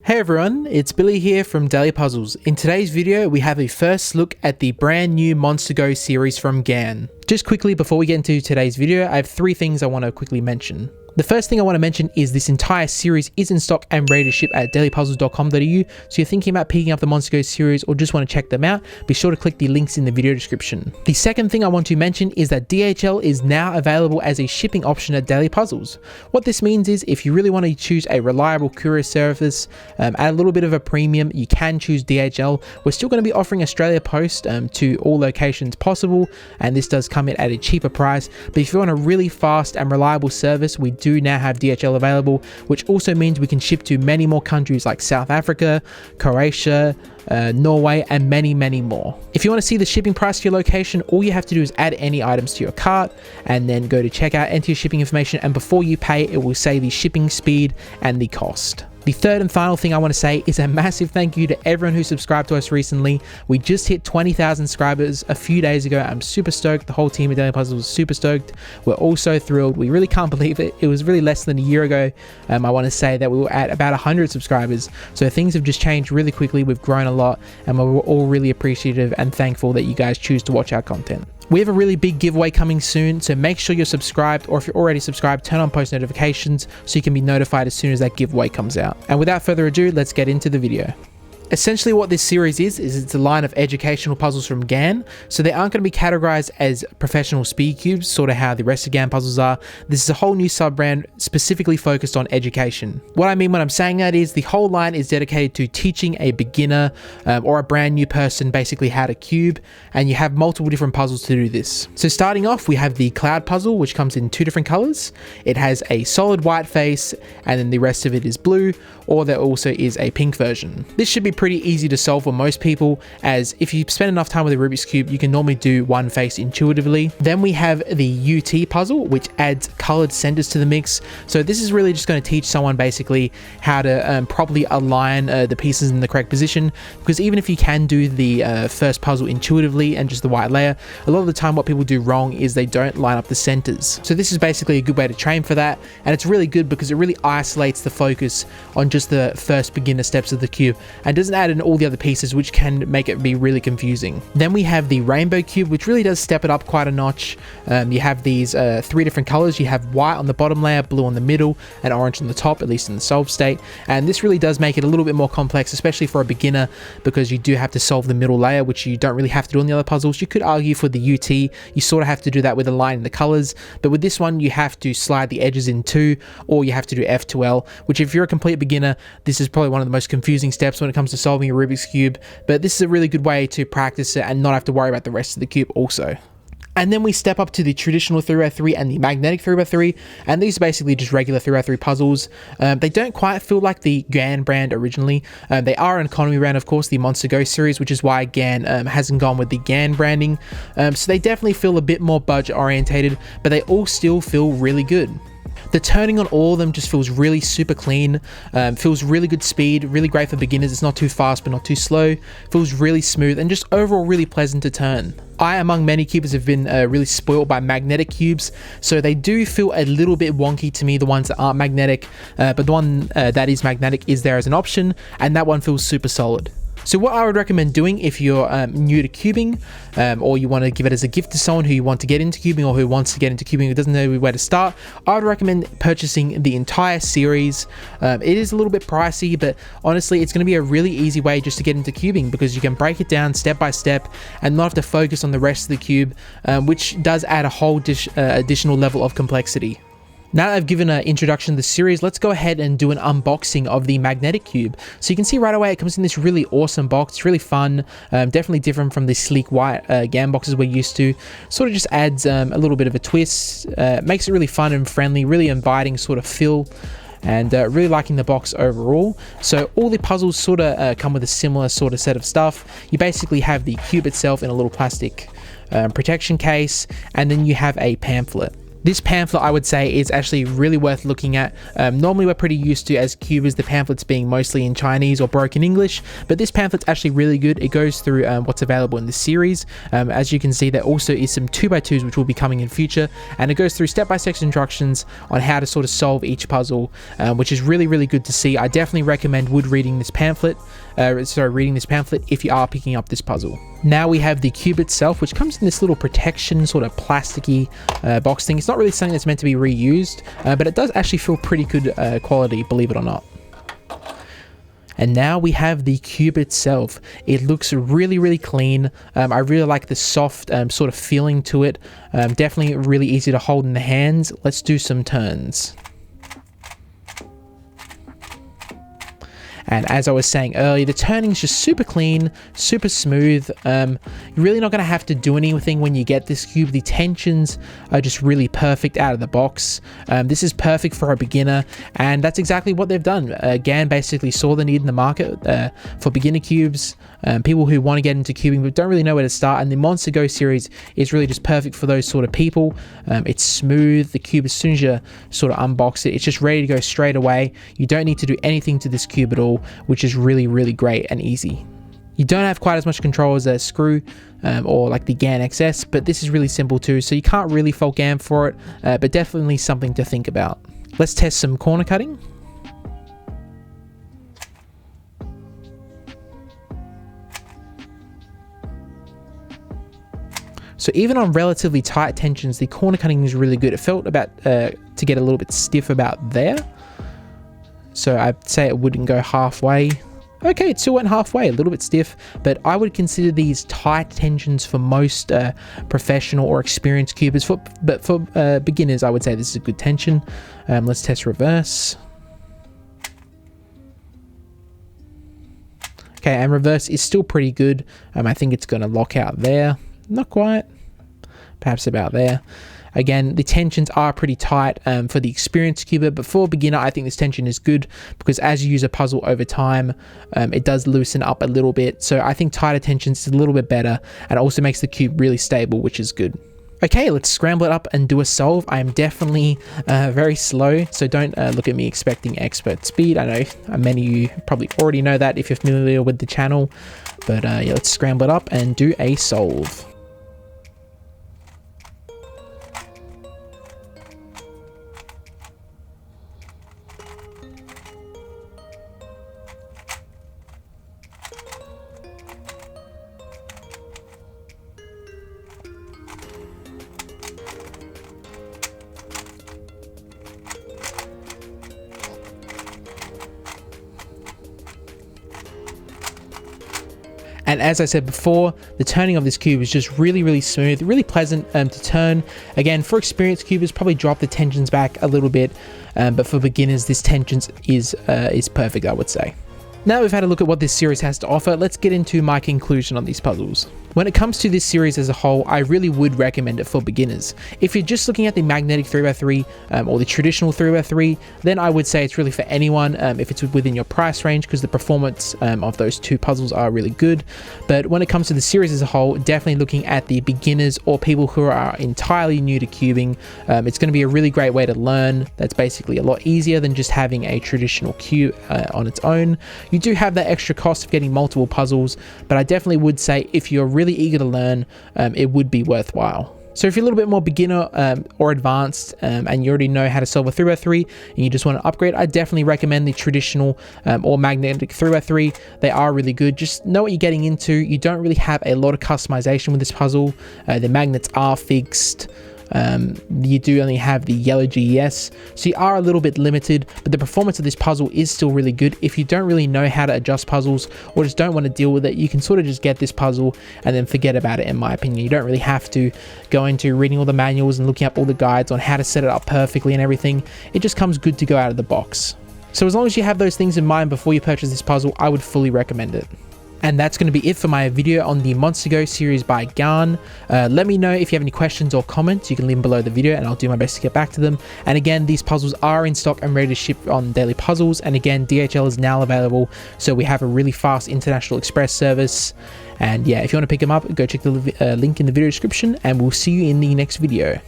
Hey everyone, it's Billy here from Daily Puzzles. In today's video, we have a first look at the brand new Monster Go series from GAN. Just quickly before we get into today's video, I have three things I want to quickly mention. The first thing I want to mention is this entire series is in stock and ready to ship at dailypuzzles.com.au, so you're thinking about picking up the Monster Go series or just want to check them out, be sure to click the links in the video description. The second thing I want to mention is that DHL is now available as a shipping option at Daily Puzzles. What this means is if you really want to choose a reliable courier service at a little bit of a premium, you can choose DHL. We're still going to be offering Australia Post to all locations possible, and this does come in at a cheaper price, but if you want a really fast and reliable service, we do now have DHL available, which also means we can ship to many more countries like South Africa, Croatia, Norway, and many more. If you want to see the shipping price for your location, all you have to do is add any items to your cart and then go to checkout, enter your shipping information, and before you pay, it will say the shipping speed and the cost. The third and final thing I want to say is a massive thank you to everyone who subscribed to us recently. We just hit 20,000 subscribers a few days ago. I'm super stoked. The whole team at Daily Puzzles was super stoked. We're all so thrilled. We really can't believe it. It was really less than a year ago. I want to say that we were at about 100 subscribers. So things have just changed really quickly. We've grown a lot, and we're all really appreciative and thankful that you guys choose to watch our content. We have a really big giveaway coming soon, so make sure you're subscribed, or if you're already subscribed, turn on post notifications so you can be notified as soon as that giveaway comes out. And without further ado, let's get into the video. Essentially what this series is it's a line of educational puzzles from GAN, so they aren't going to be categorized as professional speed cubes, sort of how the rest of GAN puzzles are. This is a whole new sub-brand specifically focused on education. What I mean when I'm saying that is the whole line is dedicated to teaching a beginner or a brand new person basically how to cube, and you have multiple different puzzles to do this. So starting off, we have the cloud puzzle, which comes in two different colors. It has a solid white face, and then the rest of it is blue, or there also is a pink version. This should be pretty easy to solve for most people, as if you spend enough time with a Rubik's Cube, you can normally do one face intuitively. Then we have the UT puzzle, which adds colored centers to the mix. So this is really just going to teach someone basically how to properly align the pieces in the correct position, because even if you can do the first puzzle intuitively and just the white layer, a lot of the time what people do wrong is they don't line up the centers. So this is basically a good way to train for that, and it's really good because it really isolates the focus on just the first beginner steps of the cube and doesn't add in all the other pieces, which can make it be really confusing. Then we have the rainbow cube, which really does step it up quite a notch. You have these three different colors. You have white on the bottom layer, blue on the middle, and orange on the top, at least in the solved state. And this really does make it a little bit more complex, especially for a beginner, because you do have to solve the middle layer, which you don't really have to do on the other puzzles. You could argue for the UT, you sort of have to do that with aligning the colors, but with this one, you have to slide the edges in two, or you have to do F to L, which if you're a complete beginner, this is probably one of the most confusing steps when it comes to solving a Rubik's Cube, but this is a really good way to practice it and not have to worry about the rest of the cube also. And then we step up to the traditional 3x3 and the magnetic 3x3, and these are basically just regular 3x3 puzzles. They don't quite feel like the GAN brand originally. They are an economy brand, of course, the Monster Go series, which is why GAN hasn't gone with the GAN branding. So they definitely feel a bit more budget orientated, but they all still feel really good. The turning on all of them just feels really super clean, feels really good speed, really great for beginners. It's not too fast but not too slow, feels really smooth, and just overall really pleasant to turn. I, among many cubers, have been really spoiled by magnetic cubes, so they do feel a little bit wonky to me, the ones that aren't magnetic, but the one that is magnetic is there as an option, and that one feels super solid. So what I would recommend doing if you're new to cubing, or you want to give it as a gift to someone who you want to get into cubing, or who wants to get into cubing who doesn't know where to start, I would recommend purchasing the entire series. It is a little bit pricey, but honestly it's going to be a really easy way just to get into cubing, because you can break it down step by step and not have to focus on the rest of the cube, which does add a whole additional level of complexity. Now that I've given an introduction to the series, let's go ahead and do an unboxing of the magnetic cube. So you can see right away it comes in this really awesome box. It's really fun, definitely different from the sleek white GAN boxes we're used to. Sort of just adds a little bit of a twist, makes it really fun and friendly, really inviting sort of feel, and really liking the box overall. So all the puzzles sort of come with a similar sort of set of stuff. You basically have the cube itself in a little plastic protection case, and then you have a pamphlet. This pamphlet, I would say, is actually really worth looking at. Normally we're pretty used to, as cubers, the pamphlets being mostly in Chinese or broken English, but this pamphlet's actually really good. It goes through what's available in this series. As you can see, there also is some 2x2s which will be coming in future, and it goes through step-by-step instructions on how to sort of solve each puzzle, which is really good to see. I definitely recommend reading this pamphlet if you are picking up this puzzle. Now we have the cube itself, which comes in this little protection sort of plasticky box thing. It's not really something that's meant to be reused, but it does actually feel pretty good quality, believe it or not. And now we have the cube itself. It looks really clean. I really like the soft sort of feeling to it. Definitely really easy to hold in the hands. Let's do some turns. And as I was saying earlier, the turning is just super clean, super smooth. You're really not going to have to do anything when you get this cube. The tensions are just really perfect out of the box. This is perfect for a beginner, and that's exactly what they've done. GAN basically saw the need in the market for beginner cubes, people who want to get into cubing but don't really know where to start, and the Monster Go series is really just perfect for those sort of people. It's smooth. The cube, as soon as you sort of unbox it, it's just ready to go straight away. You don't need to do anything to this cube at all, which is really great and easy. You don't have quite as much control as a Screw or like the GAN XS, but this is really simple too, so you can't really fault GAN for it, but definitely something to think about. Let's test some corner cutting. So even on relatively tight tensions, the corner cutting is really good. It felt about to get a little bit stiff about there. So I'd say it wouldn't go halfway. Okay, it still went halfway, a little bit stiff, but I would consider these tight tensions for most professional or experienced cubers. But for beginners, I would say this is a good tension. Let's test reverse. Okay, and reverse is still pretty good. I think it's going to lock out there. Not quite. Perhaps about there. Again, the tensions are pretty tight for the experienced cuber, but for a beginner, I think this tension is good because as you use a puzzle over time, it does loosen up a little bit. So I think tighter tensions is a little bit better, and it also makes the cube really stable, which is good. Okay, let's scramble it up and do a solve. I am definitely very slow, so don't look at me expecting expert speed. I know many of you probably already know that if you're familiar with the channel, but yeah, let's scramble it up and do a solve. And as I said before, the turning of this cube is just really smooth, really pleasant to turn. Again, for experienced cubers, probably drop the tensions back a little bit, but for beginners, this tensions is perfect, I would say. Now we've had a look at what this series has to offer, let's get into my conclusion on these puzzles. When it comes to this series as a whole, I really would recommend it for beginners. If you're just looking at the magnetic 3x3 or the traditional 3x3, then I would say it's really for anyone if it's within your price range, because the performance of those two puzzles are really good. But when it comes to the series as a whole, definitely looking at the beginners or people who are entirely new to cubing, it's going to be a really great way to learn. That's basically a lot easier than just having a traditional cube on its own. You do have that extra cost of getting multiple puzzles, but I definitely would say if you're really eager to learn, it would be worthwhile. So if you're a little bit more beginner or advanced and you already know how to solve a 3x3 and you just want to upgrade, I definitely recommend the traditional or magnetic 3x3. They are really good. Just know what you're getting into. You don't really have a lot of customization with this puzzle. The magnets are fixed. You do only have the yellow GES, so you are a little bit limited, but the performance of this puzzle is still really good. If you don't really know how to adjust puzzles or just don't want to deal with it, you can sort of just get this puzzle and then forget about it, in my opinion. You don't really have to go into reading all the manuals and looking up all the guides on how to set it up perfectly and everything. It just comes good to go out of the box. So as long as you have those things in mind before you purchase this puzzle, I would fully recommend it. And that's going to be it for my video on the Monster Go series by GAN. Let me know if you have any questions or comments. You can leave them below the video and I'll do my best to get back to them. And again, these puzzles are in stock and ready to ship on Daily Puzzles. And again, DHL is now available, so we have a really fast international express service. And yeah, if you want to pick them up, go check the link in the video description, and we'll see you in the next video.